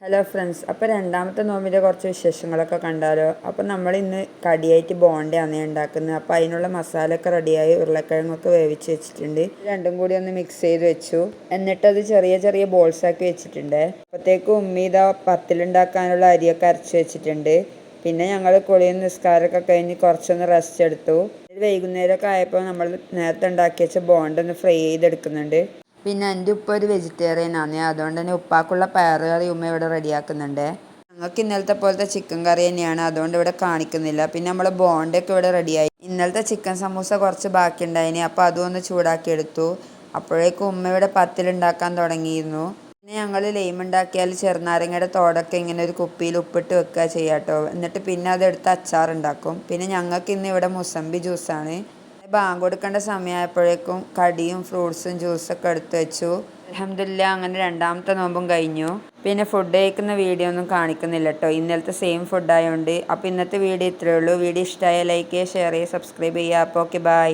Hello friends, അപ്പോൾ രണ്ടാമത്തെ നോമ്പിൻ്റെ കുറച്ച് വിശേഷങ്ങളൊക്കെ കണ്ടാലോ. അപ്പോൾ നമ്മൾ ഇന്ന് കടിയായിട്ട് ബോണ്ടയാണ് ഉണ്ടാക്കുന്നത്. അപ്പോൾ അതിനുള്ള മസാലയൊക്കെ റെഡിയായി, ഉരുളക്കിഴങ്ങൊക്കെ വേവിച്ച് വെച്ചിട്ടുണ്ട്. രണ്ടും കൂടി ഒന്ന് മിക്സ് ചെയ്ത് വെച്ചു. എന്നിട്ടത് ചെറിയ ചെറിയ ബോൾസാക്കി വെച്ചിട്ടുണ്ട്. അപ്പോഴത്തേക്കും ഉമ്മീത പത്തിലുണ്ടാക്കാനുള്ള അരിയൊക്കെ അരച്ച് വെച്ചിട്ടുണ്ട്. പിന്നെ ഞങ്ങൾ കുളിയും നിസ്കാരമൊക്കെ കഴിഞ്ഞ് കുറച്ചൊന്ന് റെസ്റ്റ് എടുത്തു. വൈകുന്നേരമൊക്കെ ആയപ്പോൾ നമ്മൾ നേരത്തെ ഉണ്ടാക്കി വെച്ച ബോണ്ടൊന്ന് ഫ്രൈ ചെയ്തെടുക്കുന്നുണ്ട്. പിന്നെ എൻ്റെ ഉപ്പ ഒരു വെജിറ്റേറിയൻ ആണ്, അതുകൊണ്ട് തന്നെ ഉപ്പാക്കുള്ള പയറ് കറി ഉമ്മ ഇവിടെ റെഡിയാക്കുന്നുണ്ട്. ഞങ്ങൾക്ക് ഇന്നലത്തെ പോലത്തെ ചിക്കൻ കറി തന്നെയാണ്, അതുകൊണ്ട് ഇവിടെ കാണിക്കുന്നില്ല. പിന്നെ നമ്മൾ ബോണ്ടൊക്കെ ഇവിടെ റെഡിയായി. ഇന്നലത്തെ ചിക്കൻ സമൂസ കുറച്ച് ബാക്കി ഉണ്ടായിന്, അപ്പോൾ അതും ഒന്ന് ചൂടാക്കി എടുത്തു. അപ്പോഴേക്കും ഉമ്മ ഇവിടെ പത്തിലുണ്ടാക്കാൻ തുടങ്ങിയിരുന്നു. പിന്നെ ഞങ്ങൾ ലൈം ഉണ്ടാക്കിയാൽ ചെറുനാരങ്ങയുടെ തോടൊക്കെ ഇങ്ങനെ ഒരു കുപ്പിയിൽ ഉപ്പിട്ട് വെക്കുക ചെയ്യാട്ടോ. എന്നിട്ട് പിന്നെ അതെടുത്ത് അച്ചാറുണ്ടാക്കും. പിന്നെ ഞങ്ങൾക്ക് ഇന്ന് ഇവിടെ മുസമ്പി ജ്യൂസാണ്. ബാങ്ക് കൊടുക്കേണ്ട സമയമായപ്പോഴേക്കും കടിയും ഫ്രൂട്ട്സും ജ്യൂസൊക്കെ എടുത്ത് വെച്ചു. അൽഹംദുലില്ലാ, അങ്ങനെ രണ്ടാമത്തെ നോമ്പും കഴിഞ്ഞു. പിന്നെ ഫുഡ് കഴിക്കുന്ന വീഡിയോ ഒന്നും കാണിക്കുന്നില്ല കേട്ടോ, ഇന്നലത്തെ സെയിം ഫുഡ് ആയതുകൊണ്ട്. അപ്പോൾ ഇന്നത്തെ വീഡിയോ ഇത്രയേ ഉള്ളൂ. വീഡിയോ ഇഷ്ടമായ ലൈക്ക് ചെയ്യുക, ഷെയർ ചെയ്യുക, സബ്സ്ക്രൈബ് ചെയ്യുക. അപ്പോൾ ഓക്കെ, ബൈ.